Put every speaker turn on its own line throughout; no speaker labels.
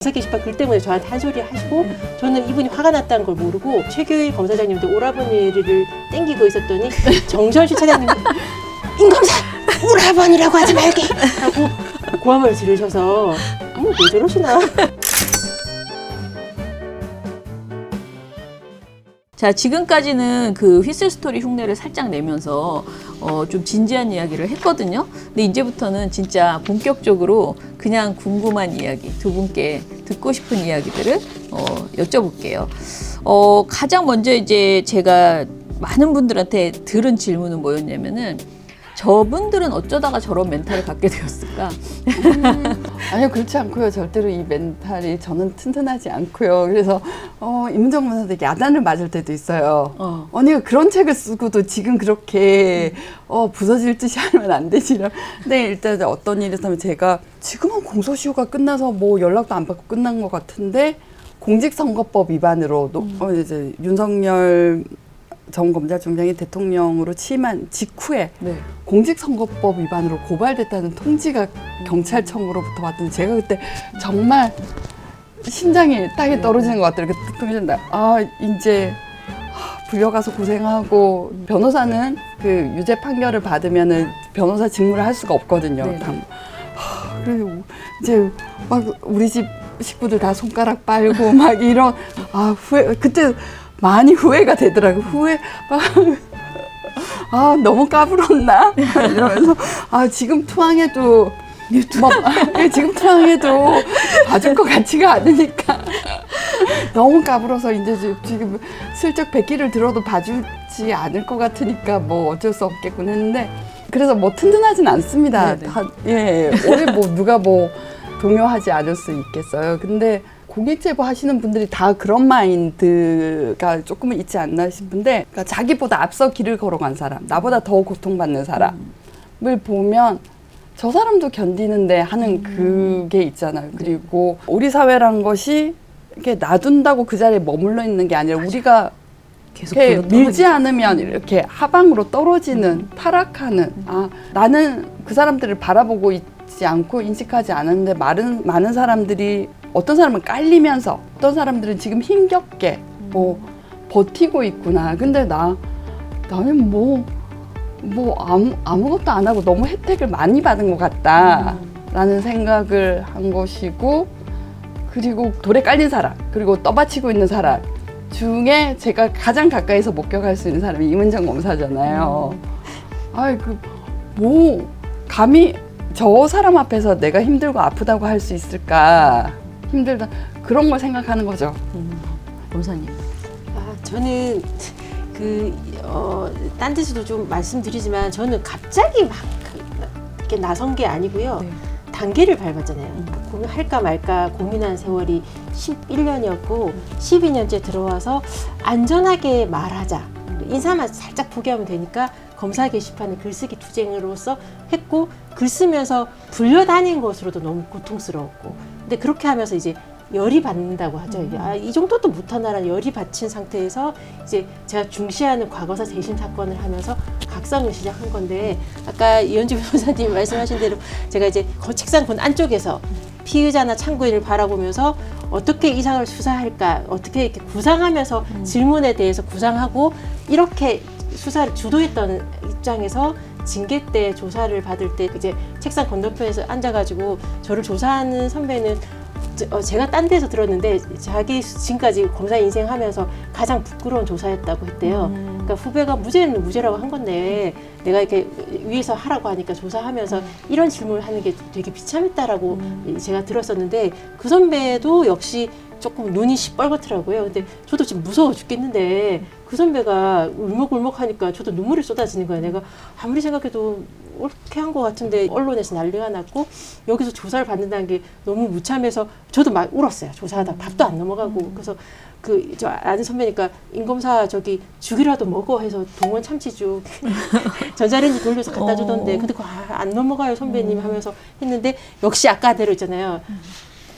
검사 게시판 글 때문에 저한테 한 소리 하시고 저는 이분이 화가 났다는 걸 모르고 최규일 검사장님도 오라버니를 땡기고 있었더니 정전실 차장님이 임검사 오라버니라고 하지 말게 하고 고함을 지르셔서 왜 저러시나.
자, 지금까지는 그 휘슬스토리 흉내를 살짝 내면서 좀 진지한 이야기를 했거든요. 근데 이제부터는 진짜 본격적으로 그냥 궁금한 이야기, 두 분께 듣고 싶은 이야기들을 여쭤볼게요. 가장 먼저 이제 제가 많은 분들한테 들은 질문은 뭐였냐면은 저분들은 어쩌다가 저런 멘탈을 갖게 되었을까?
아니요, 그렇지 않고요. 절대로 이 멘탈이 저는 튼튼하지 않고요. 그래서 임은정 검사한테 야단을 맞을 때도 있어요. 언니가 그런 책을 쓰고도 지금 그렇게 부서질 듯이 하면 안 되지. 근데 일단 어떤 일이 있으면 제가 지금은 공소시효가 끝나서 뭐 연락도 안 받고 끝난 것 같은데 공직선거법 위반으로 이제 윤석열 전 검찰총장이 대통령으로 취임한 직후에
네.
공직선거법 위반으로 고발됐다는 통지가 경찰청으로부터 왔더니 제가 그때 정말 심장이 땅에 떨어지는 것 같더라고요. 통지한다. 이제 불려가서 고생하고 변호사는 그 유죄 판결을 받으면은 변호사 직무를 할 수가 없거든요.
네.
그리고 이제 막 우리 집 식구들 다 손가락 빨고 막 이런 후회 그때. 많이 후회가 되더라고요. 너무 까불었나? 이러면서, 지금 투항해도, 지금 투항해도 봐줄 것 같지가 않으니까. 너무 까불어서 이제 지금 슬쩍 백기를 들어도 봐주지 않을 것 같으니까 뭐 어쩔 수 없겠군 했는데, 그래서 뭐 튼튼하진 않습니다. 올해 뭐 누가 뭐 동요하지 않을 수 있겠어요. 근데, 공익제보 하시는 분들이 다 그런 마인드가 조금은 있지 않나 싶은데, 그러니까 자기보다 앞서 길을 걸어간 사람, 나보다 더 고통받는 사람을 보면 저 사람도 견디는데 하는 그게 있잖아요. 그리고 우리 사회란 것이 이렇게 놔둔다고 그 자리에 머물러 있는 게 아니라 우리가
계속
밀지 않으면 이렇게 하방으로 떨어지는, 타락하는, 나는 그 사람들을 바라보고 있지 않고 인식하지 않았는데 많은 사람들이 어떤 사람은 깔리면서 어떤 사람들은 지금 힘겹게 뭐 버티고 있구나. 근데 나는 아무것도 안 하고 너무 혜택을 많이 받은 것 같다라는 생각을 한 것이고, 그리고 돌에 깔린 사람, 그리고 떠받치고 있는 사람 중에 제가 가장 가까이서 목격할 수 있는 사람이 임은정 검사잖아요. 감히 저 사람 앞에서 내가 힘들고 아프다고 할 수 있을까? 힘들다. 그런 걸 생각하는 거죠.
검사님.
저는 딴 데서도 좀 말씀드리지만 저는 갑자기 막 이렇게 나선 게 아니고요.
네.
단계를 밟았잖아요. 할까 말까 고민한 세월이 11년이었고 12년째 들어와서 안전하게 말하자. 인사만 살짝 포기하면 되니까 검사 게시판에 글쓰기 투쟁으로서 했고, 글 쓰면서 불려다닌 것으로도 너무 고통스러웠고, 근데 그렇게 하면서 이제 열이 받는다고 하죠. 이 정도도 못하나라는 열이 받친 상태에서 이제 제가 중시하는 과거사 재심 사건을 하면서 각성을 시작한 건데, 아까 이현주 변호사님 말씀하신 대로 제가 이제 책상 본 안쪽에서 피의자나 참고인을 바라보면서 어떻게 이 사건을 수사할까, 어떻게 이렇게 구상하면서 질문에 대해서 구상하고 이렇게 수사를 주도했던 입장에서 징계 때 조사를 받을 때 이제 책상 건너편에서 앉아가지고 저를 조사하는 선배는 제가 딴 데서 들었는데 자기 지금까지 검사 인생 하면서 가장 부끄러운 조사였다고 했대요. 그러니까 후배가 무죄는 무죄라고 한 건데 내가 이렇게 위에서 하라고 하니까 조사하면서 이런 질문을 하는 게 되게 비참했다라고 제가 들었었는데, 그 선배도 역시 조금 눈이 시뻘겋더라고요. 근데 저도 지금 무서워 죽겠는데 그 선배가 울먹울먹 하니까 저도 눈물이 쏟아지는 거예요. 내가 아무리 생각해도 옳게 한 것 같은데 언론에서 난리가 났고 여기서 조사를 받는다는 게 너무 무참해서 저도 막 울었어요. 조사하다 밥도 안 넘어가고. 그래서 저 아는 선배니까 임검사 저기 죽이라도 먹어 해서 동원 참치죽 전자레인지 돌려서 갖다 주던데 근데 그거 안 넘어가요 선배님 하면서 했는데, 역시 아까대로 있잖아요.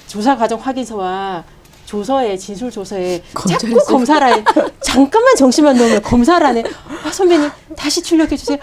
조사 과정 확인서와 조서에 진술 조서에 자꾸 검사라에 잠깐만 정신만 놓으면 검사라네. 선배님 다시 출력해 주세요.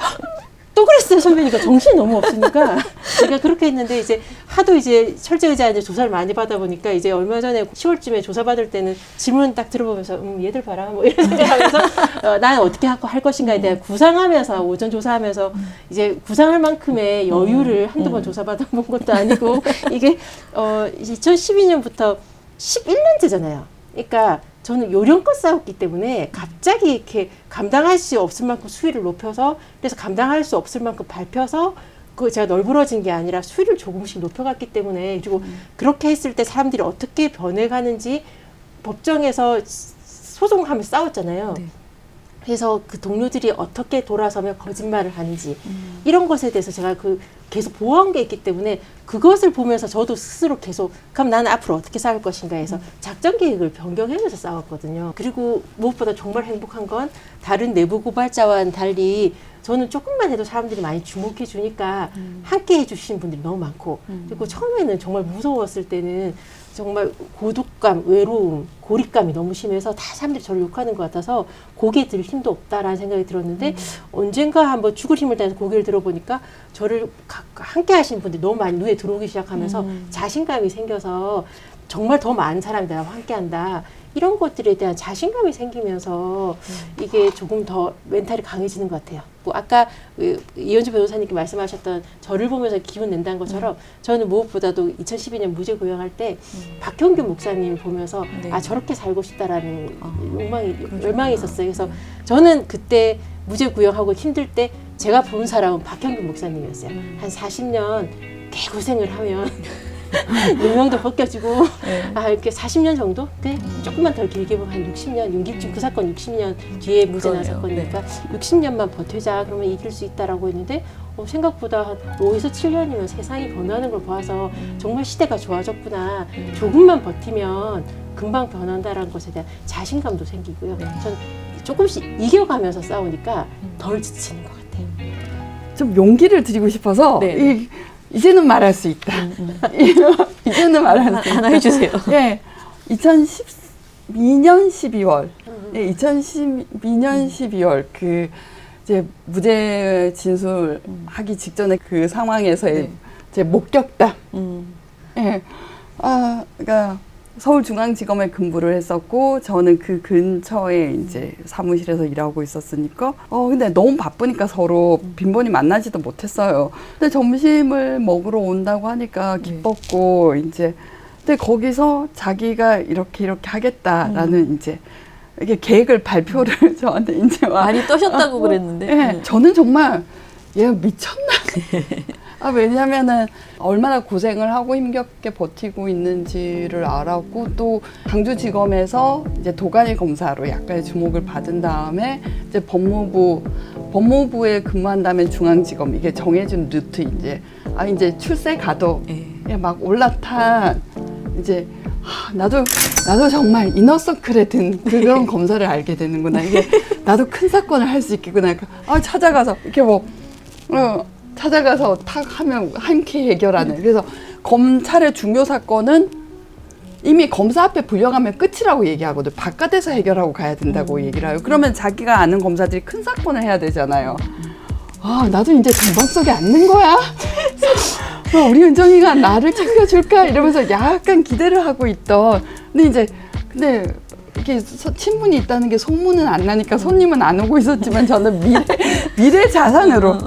또 그랬어요, 선배니까. 정신이 너무 없으니까. 제가 그렇게 했는데, 이제 하도 이제 철저의자한테 조사를 많이 받아보니까, 이제 얼마 전에 10월쯤에 조사받을 때는 질문 딱 들어보면서, 얘들 봐라. 뭐 이런 생각하면서, 난 어떻게 할 것인가에 대한 구상하면서, 오전 조사하면서, 이제 구상할 만큼의 여유를 한두 번 조사받아본 것도 아니고, 이게, 2012년부터 11년째잖아요. 그러니까, 저는 요령껏 싸웠기 때문에 갑자기 이렇게 감당할 수 없을 만큼 수위를 높여서 그래서 감당할 수 없을 만큼 밟혀서 그 제가 널브러진 게 아니라 수위를 조금씩 높여갔기 때문에 그리고 그렇게 했을 때 사람들이 어떻게 변해가는지 법정에서 소송하며 싸웠잖아요.
네.
그래서 그 동료들이 어떻게 돌아서면 거짓말을 하는지 이런 것에 대해서 제가 계속 보호한 게 있기 때문에 그것을 보면서 저도 스스로 계속 그럼 나는 앞으로 어떻게 싸울 것인가 해서 작전 계획을 변경하면서 싸웠거든요. 그리고 무엇보다 정말 행복한 건 다른 내부 고발자와는 달리 저는 조금만 해도 사람들이 많이 주목해 주니까 함께 해주시는 분들이 너무 많고 그리고 처음에는 정말 무서웠을 때는 정말 고독감, 외로움, 고립감이 너무 심해서 다 사람들이 저를 욕하는 것 같아서 고개 들 힘도 없다라는 생각이 들었는데 언젠가 한번 죽을 힘을 다해서 고개를 들어보니까 저를 함께 하시는 분들이 너무 많이 눈에 들어오기 시작하면서 자신감이 생겨서 정말 더 많은 사람이 나와 함께 한다. 이런 것들에 대한 자신감이 생기면서 이게 조금 더 멘탈이 강해지는 것 같아요. 뭐 아까 이현주 변호사님께 말씀하셨던 저를 보면서 기운 낸다는 것처럼 저는 무엇보다도 2012년 무죄 구형할 때 박형균 목사님 보면서
네.
아 저렇게 살고 싶다라는 열망이 있었어요. 그래서 저는 그때 무죄 구형하고 힘들 때 제가 본 사람은 박형균 목사님이었어요. 한 40년 개고생을 하면 누명도 벗겨지고
네.
이렇게 40년 정도? 네? 조금만 더 길게 보면 한 60년, 윤길중 그 사건 60년 뒤에 무죄 난 사건이니까 60년만 버텨자 그러면 이길 수 있다라고 했는데 생각보다 한 5에서 7년이면 세상이 변하는 걸 봐서 정말 시대가 좋아졌구나. 조금만 버티면 금방 변한다라는 것에 대한 자신감도 생기고요. 전 조금씩 이겨가면서 싸우니까 덜 지치는 것 같아요.
좀 용기를 드리고 싶어서
네.
이제는 말할 수 있다. 이제는 말할 수 있다.
하나 해주세요.
예, 2012년 12월, 예, 2012년 12월 그 이제 무죄 진술하기 직전에 그 상황에서의 제 목격담. 예, 그러니까 서울중앙지검에 근무를 했었고 저는 그 근처에 이제 사무실에서 일하고 있었으니까 근데 너무 바쁘니까 서로 빈번히 만나지도 못했어요. 근데 점심을 먹으러 온다고 하니까 기뻤고 이제 근데 거기서 자기가 이렇게 하겠다라는 이제 이게 계획을 발표를 저한테 이제
많이 떠셨다고 그랬는데.
네, 저는 정말 얘가 미쳤나? 왜냐면은 얼마나 고생을 하고 힘겹게 버티고 있는지를 알았고 또 강주지검에서 이제 도가니 검사로 약간의 주목을 받은 다음에 이제 법무부에 근무한 다음에 중앙지검 이게 정해진 루트 이제 출세 가도 막 올라탄 이제 나도 정말 이너서클에 든 그런 검사를 알게 되는구나. 이게 나도 큰 사건을 할 수 있겠구나. 찾아가서 이렇게 찾아가서 탁 하면 함께 해결하는. 그래서 검찰의 중요 사건은 이미 검사 앞에 불려가면 끝이라고 얘기하거든. 바깥에서 해결하고 가야 된다고 얘기를 해요. 그러면 자기가 아는 검사들이 큰 사건을 해야 되잖아요. 나도 이제 전방석에 앉는 거야. 우리 은정이가 나를 챙겨줄까 이러면서 약간 기대를 하고 있던. 근데 이렇게 친분이 있다는 게 소문은 안 나니까 손님은 안 오고 있었지만 저는 미래 자산으로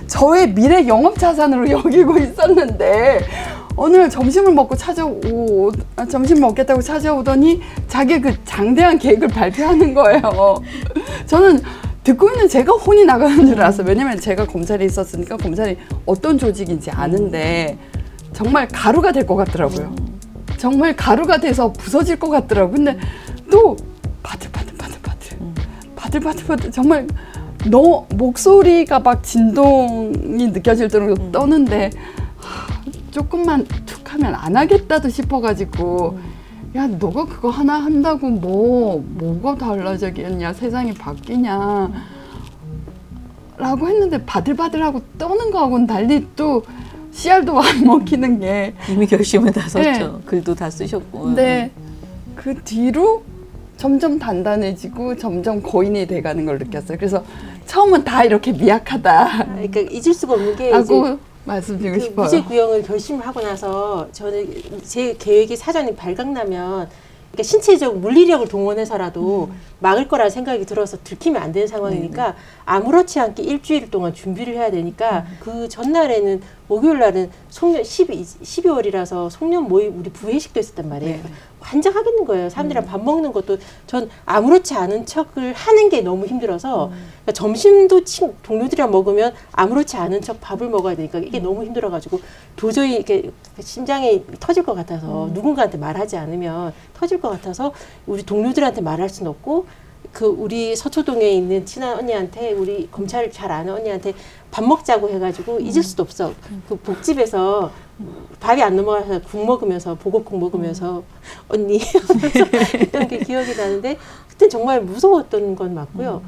저의 미래 영업 자산으로 여기고 있었는데 오늘 점심을 먹겠다고 찾아오더니 자기 그 장대한 계획을 발표하는 거예요. 저는 듣고 있는 제가 혼이 나가는 줄 알았어요. 왜냐면 제가 검찰에 있었으니까 검찰이 어떤 조직인지 아는데 정말 가루가 될 것 같더라고요. 정말 가루가 돼서 부서질 것 같더라고요. 근데 또 바들바들 정말 목소리가 막 진동이 느껴질 정도로 떠는데 조금만 툭 하면 안 하겠다도 싶어가지고 야 너가 그거 하나 한다고 뭐가 달라지겠냐 세상이 바뀌냐 라고 했는데 바들바들하고 떠는 거하고는 달리 또 씨알도 안 먹히는 게
이미 결심은 다 썼죠. 글도 다 쓰셨고.
근데 그 뒤로 점점 단단해지고 점점 고인이 돼가는 걸 느꼈어요. 그래서 처음은 다 이렇게 미약하다
그러니까 잊을 수가 없는 게 이제
하고 말씀드리고
그
싶어요.
무죄 구형을 결심을 하고 나서 저는 제 계획이 사전에 발각나면 그러니까 신체적 물리력을 동원해서라도 막을 거라는 생각이 들어서 들키면 안 되는 상황이니까 아무렇지 않게 일주일 동안 준비를 해야 되니까 그 전날에는 목요일 날은 송년 12월이라서 송년 모임 우리 부회식도 있었단 말이에요. 환장하겠는 거예요. 사람들이랑 밥 먹는 것도 전 아무렇지 않은 척을 하는 게 너무 힘들어서 그러니까 점심도 동료들이랑 먹으면 아무렇지 않은 척 밥을 먹어야 되니까 이게 너무 힘들어가지고 도저히 이렇게 심장이 터질 것 같아서 누군가한테 말하지 않으면 터질 것 같아서 우리 동료들한테 말할 수는 없고 그 우리 서초동에 있는 친한 언니한테 우리 검찰 잘 아는 언니한테 밥 먹자고 해가지고 잊을 수도 없어. 그 복집에서 밥이 안 넘어가서 국 먹으면서 보고국 먹으면서 언니 하면서 했던 게 기억이 나는데 그때 정말 무서웠던 건 맞고요.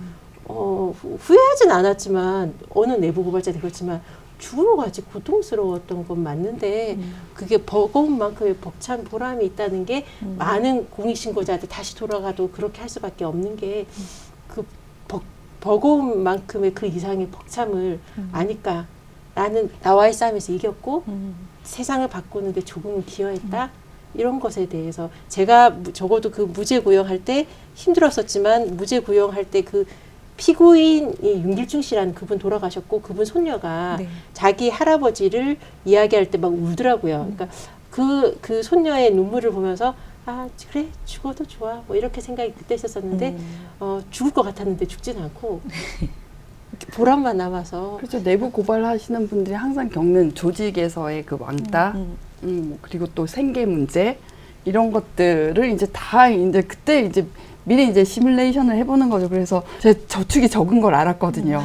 후회하진 않았지만 어느 내부 고발자도 그렇지만 죽음을 같이 고통스러웠던 건 맞는데 그게 버거운 만큼의 벅찬 보람이 있다는 게 많은 공익신고자한테 다시 돌아가도 그렇게 할 수밖에 없는 게 그 버거운 만큼의 그 이상의 벅참을 아니까 나는 나와의 싸움에서 이겼고 세상을 바꾸는 데 조금은 기여했다. 이런 것에 대해서 제가 적어도 그 무죄 구형할 때 힘들었었지만 무죄 구형할 때 그 피고인이 윤길중 씨라는 그분 돌아가셨고 그분 손녀가 자기 할아버지를 이야기할 때 막 울더라고요. 그러니까 그 손녀의 눈물을 보면서 아 그래 죽어도 좋아 뭐 이렇게 생각이 그때 있었었는데 죽을 것 같았는데 죽지는 않고 보람만 남아서
그렇죠. 내부 고발하시는 분들이 항상 겪는 조직에서의 그 왕따, 그리고 또 생계 문제 이런 것들을 이제 다 이제 그때 이제 미리 이제 시뮬레이션을 해보는 거죠. 그래서 제 저축이 적은 걸 알았거든요.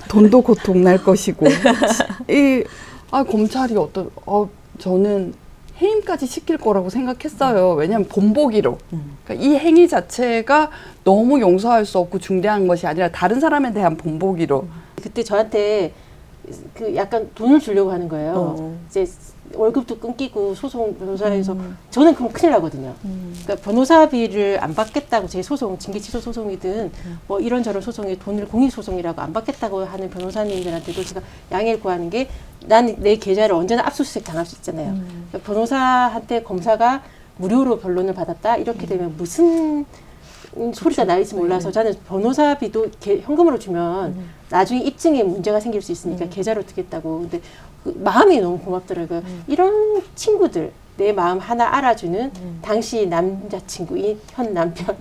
돈도 곧 동날 것이고 검찰이 저는 해임까지 시킬 거라고 생각했어요. 왜냐하면 본보기로. 그러니까 이 행위 자체가 너무 용서할 수 없고 중대한 것이 아니라 다른 사람에 대한 본보기로.
그때 저한테 그 약간 돈을 주려고 하는 거예요. 이제 월급도 끊기고 소송 변호사에서 저는 그럼 큰일 나거든요. 그러니까 변호사비를 안 받겠다고 제 소송, 징계치소 소송이든 뭐 이런저런 소송에 돈을 공익소송이라고 안 받겠다고 하는 변호사님들한테도 제가 양해를 구하는 게 난 내 계좌를 언제나 압수수색 당할 수 있잖아요. 그러니까 변호사한테 검사가 무료로 변론을 받았다 이렇게 되면 무슨 소리가 날지 몰라서 저는 변호사비도 현금으로 주면 나중에 입증에 문제가 생길 수 있으니까 계좌로 두겠다고. 근데 그 마음이 너무 고맙더라고요. 이런 친구들 내 마음 하나 알아주는 당시 남자친구인 현 남편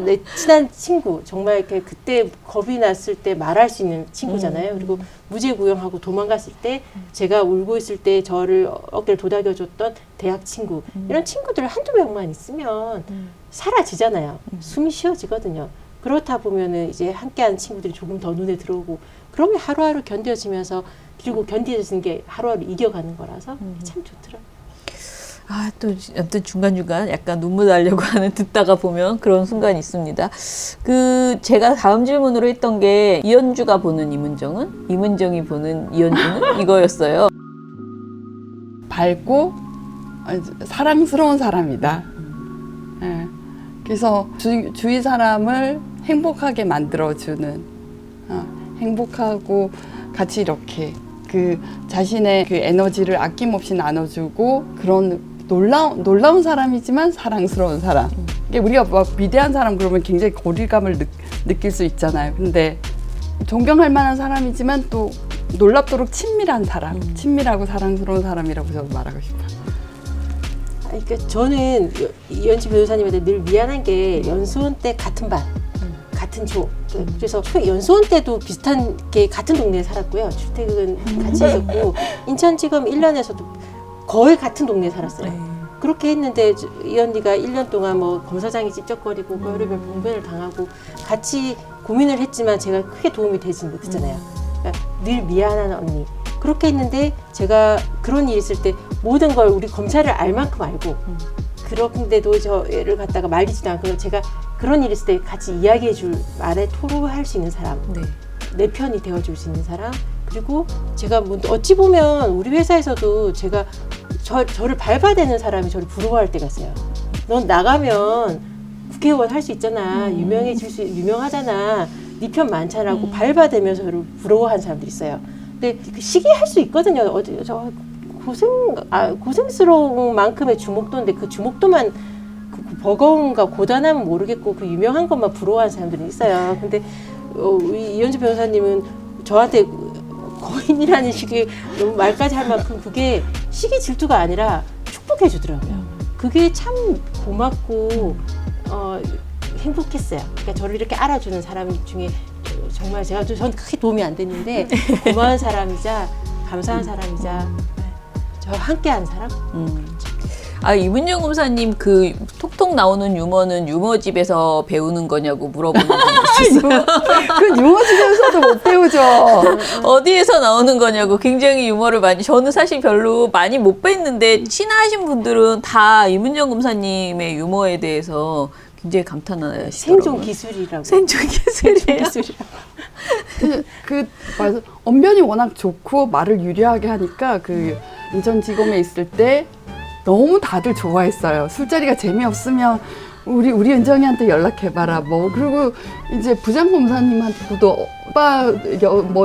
내 친한 친구 정말 이렇게 그때 겁이 났을 때 말할 수 있는 친구잖아요. 그리고 무죄 구형하고 도망갔을 때 제가 울고 있을 때 저를 어깨를 도닥여줬던 대학 친구 이런 친구들 한두 명만 있으면 사라지잖아요. 숨이 쉬어지거든요. 그렇다 보면은 이제 함께하는 친구들이 조금 더 눈에 들어오고 그러면 하루하루 견뎌지면서 그리고 견디어지는 게 하루하루 이겨가는 거라서 참 좋더라고요.
아, 또 아무튼 중간중간 약간 눈물 나려고 하는 듣다가 보면 그런 순간이 있습니다. 그 제가 다음 질문으로 했던 게 이현주가 보는 이문정은, 이문정이 보는 이현주는 이거였어요.
밝고 사랑스러운 사람이다. 예. 그래서 주위 사람을 행복하게 만들어주는 행복하고 같이 이렇게 그 자신의 그 에너지를 아낌없이 나눠주고 그런 놀라운 사람이지만 사랑스러운 사람. 이게 우리가 막 위대한 사람 그러면 굉장히 거리감을 느낄 수 있잖아요. 근데 존경할 만한 사람이지만 또 놀랍도록 친밀한 사람, 친밀하고 사랑스러운 사람이라고 저도 말하고 싶어요.
그러니까 저는 이현주 변호사님한테 늘 미안한 게 연수원 때 같은 반, 같은 조. 그래서 연수원 때도 비슷한 게 같은 동네에 살았고요. 출퇴근 같이 했었고 인천지검 1년에서도 거의 같은 동네에 살았어요. 그렇게 했는데 이 언니가 1년 동안 뭐 검사장이 찝쩍거리고 별의별 봉변을 당하고 같이 고민을 했지만 제가 크게 도움이 되지는 못했잖아요. 그러니까 늘 미안한 언니. 그렇게 했는데 제가 그런 일이 있을 때 모든 걸 우리 검찰을 알 만큼 알고 그런데도 저를 갖다가 말리지도 않고 제가 그런 일이 있을 때 같이 이야기해 줄 말에 토로할 수 있는 사람 내 편이 되어줄 수 있는 사람 그리고 제가 뭐 어찌 보면 우리 회사에서도 제가 저를 밟아대는 사람이 저를 부러워할 때가 있어요. 넌 나가면 국회의원 할 수 있잖아. 유명하잖아. 네 편 많잖아라고 발바대면서 저를 부러워하는 사람들이 있어요. 근데 그 시기할 수 있거든요. 어디 저 고생스러운 만큼의 주목도인데 그 주목도만 그 버거움과 고단함은 모르겠고 그 유명한 것만 부러워하는 사람들이 있어요. 근데 이현주 변호사님은 저한테 고인이라는 식의 너무 말까지 할 만큼 그게 시기 질투가 아니라 축복해 주더라고요. 그게 참 고맙고 행복했어요. 그러니까 저를 이렇게 알아주는 사람 중에 정말 전 크게 도움이 안 됐는데 고마운 사람이자 감사한 사람이자 저와 함께한 사람.
이문영 검사님 그 톡톡 나오는 유머는 유머집에서 배우는 거냐고 물어보는 분 있었어요.
그 유머집에서도 못 배우죠.
어디에서 나오는 거냐고 굉장히 유머를 많이. 저는 사실 별로 많이 못 뵀는데 친하신 분들은 다 이문영 검사님의 유머에 대해서 굉장히 감탄하시더라고요.
생존 기술이라고.
생존 기술이에요.
맞아. 언변이 워낙 좋고 말을 유려하게 하니까 그 인천지검에 있을 때 너무 다들 좋아했어요. 술자리가 재미없으면 우리 은정이한테 연락해봐라. 그리고 이제 부장검사님한테도 오빠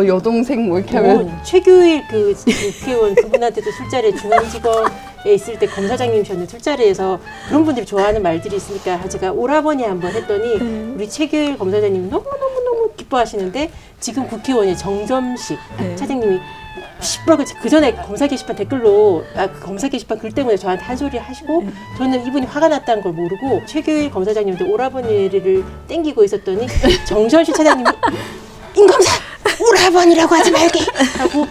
여동생 이렇게 하면
최규일 그 국회의원 그분한테도 술자리에 중앙지검에 있을 때 검사장님이셨는데 술자리에서 그런 분들이 좋아하는 말들이 있으니까 제가 오라버니 한번 했더니 우리 최규일 검사장님이 너무 기뻐하시는데 지금 국회의원의 정점식 차장님이 시뻘겋게 그 전에 검사 게시판 댓글로 그 검사 게시판 글 때문에 저한테 한 소리 하시고 저는 이분이 화가 났다는 걸 모르고 최규일 검사장님한테 오라버니를 땡기고 있었더니 정전식 차장님이 임 검사 오라버니라고 하지 말게 하고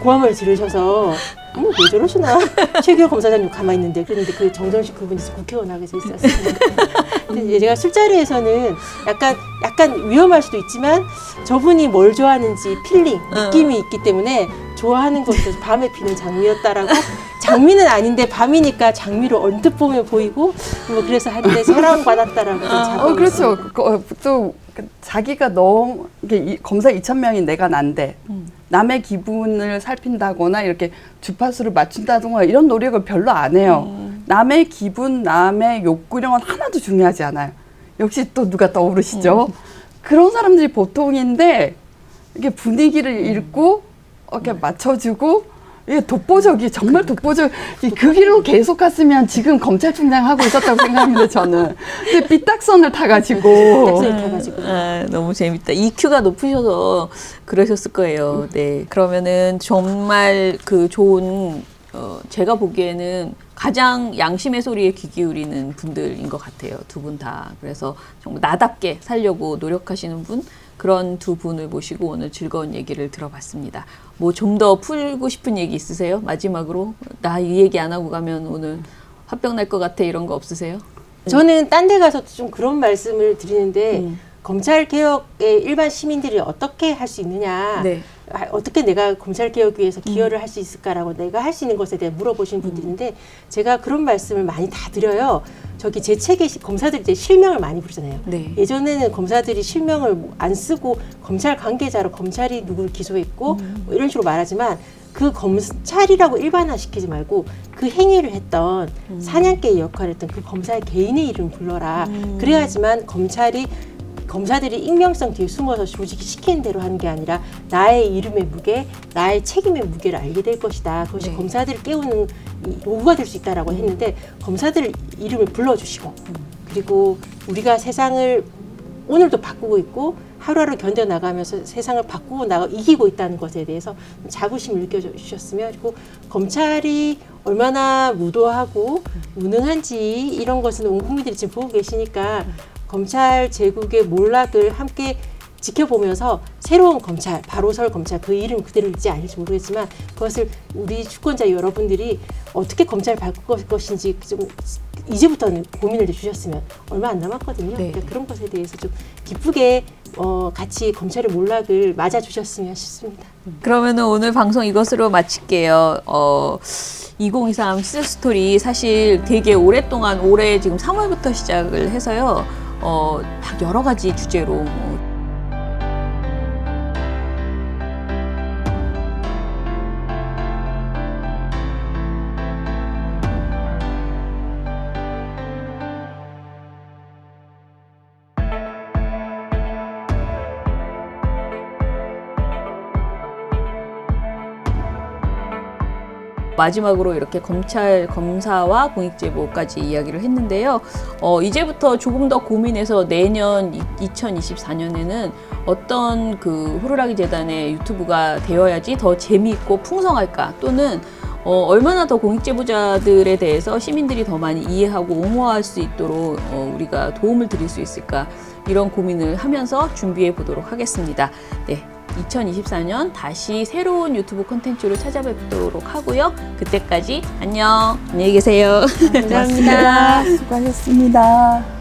고함을 지르셔서 왜 저러시나 최규일 검사장님 가만히 있는데 그런데 그 정전식 그분이 국회의원 하게 돼 있었어요. 근데 제가 술자리에서는 약간 위험할 수도 있지만 저분이 뭘 좋아하는지 필링 느낌이 있기 때문에 좋아하는 것도 밤에 피는 장미였다라고 장미는 아닌데 밤이니까 장미로 언뜻 보면 보이고 그래서 한때 사랑받았다라고 자고
그렇죠. 또 자기가 너무 검사 2,000명인 내가 난데 남의 기분을 살핀다거나 이렇게 주파수를 맞춘다거나 이런 노력을 별로 안 해요. 남의 기분, 남의 욕구 이런 건 하나도 중요하지 않아요. 역시 또 누가 떠오르시죠? 그런 사람들이 보통인데 이게 분위기를 읽고 이렇게 맞춰주고 이게 독보적이 정말 독보적. 그 길로 계속 갔으면 지금 검찰총장 하고 있었다고 생각합니다. 저는. 근데 삐딱선을 타가지고.
너무 재밌다. EQ가 높으셔서 그러셨을 거예요. 네. 그러면은 정말 그 좋은 제가 보기에는 가장 양심의 소리에 귀 기울이는 분들인 것 같아요. 두 분 다. 그래서 정말 나답게 살려고 노력하시는 분. 그런 두 분을 모시고 오늘 즐거운 얘기를 들어봤습니다. 뭐 좀 더 풀고 싶은 얘기 있으세요? 마지막으로 나 이 얘기 안 하고 가면 오늘 화병 날 것 같아 이런 거 없으세요?
저는 딴 데 가서 좀 그런 말씀을 드리는데 검찰 개혁에 일반 시민들이 어떻게 할 수 있느냐,
네.
어떻게 내가 검찰 개혁 위해서 기여를 할 수 있을까라고 내가 할 수 있는 것에 대해 물어보시는 분들인데 제가 그런 말씀을 많이 다 드려요. 저기 제 책에 검사들이 이제 실명을 많이 부르잖아요.
네.
예전에는 검사들이 실명을 안 쓰고 검찰 관계자로 검찰이 누구를 기소했고 뭐 이런 식으로 말하지만 그 검찰이라고 일반화시키지 말고 그 행위를 했던 사냥개의 역할을 했던 그 검사의 개인의 이름을 불러라. 그래야지만 검사들이 익명성 뒤에 숨어서 조직이 시키는 대로 하는 게 아니라 나의 이름의 무게, 나의 책임의 무게를 알게 될 것이다. 그것이
네.
검사들을 깨우는 도구가 될 수 있다라고 했는데 검사들 이름을 불러주시고 그리고 우리가 세상을 오늘도 바꾸고 있고 하루하루 견뎌나가면서 세상을 바꾸고 이기고 있다는 것에 대해서 자부심을 느껴주셨으면 그리고 검찰이 얼마나 무도하고 무능한지 이런 것은 온 국민들이 지금 보고 계시니까 검찰 제국의 몰락을 함께 지켜보면서 새로운 검찰, 바로 설 검찰, 그 이름 그대로 있지 않을지 모르겠지만 그것을 우리 주권자 여러분들이 어떻게 검찰을 바꿀 것인지 좀 이제부터는 고민을 해주셨으면 얼마 안 남았거든요.
네.
그러니까 그런 것에 대해서 좀 기쁘게 같이 검찰의 몰락을 맞아주셨으면 싶습니다.
그러면은 오늘 방송 이것으로 마칠게요. 2023 시스토리 사실 되게 오랫동안 올해 지금 3월부터 시작을 해서요. 막 여러 가지 주제로 뭐 마지막으로 이렇게 검찰 검사와 공익제보까지 이야기를 했는데요. 이제부터 조금 더 고민해서 내년 2024년에는 어떤 그 호루라기 재단의 유튜브가 되어야지 더 재미있고 풍성할까, 또는 얼마나 더 공익제보자들에 대해서 시민들이 더 많이 이해하고 옹호할 수 있도록 우리가 도움을 드릴 수 있을까, 이런 고민을 하면서 준비해 보도록 하겠습니다. 네. 2024년 다시 새로운 유튜브 콘텐츠로 찾아뵙도록 하고요. 그때까지 안녕. 안녕히 계세요.
감사합니다.
수고하셨습니다.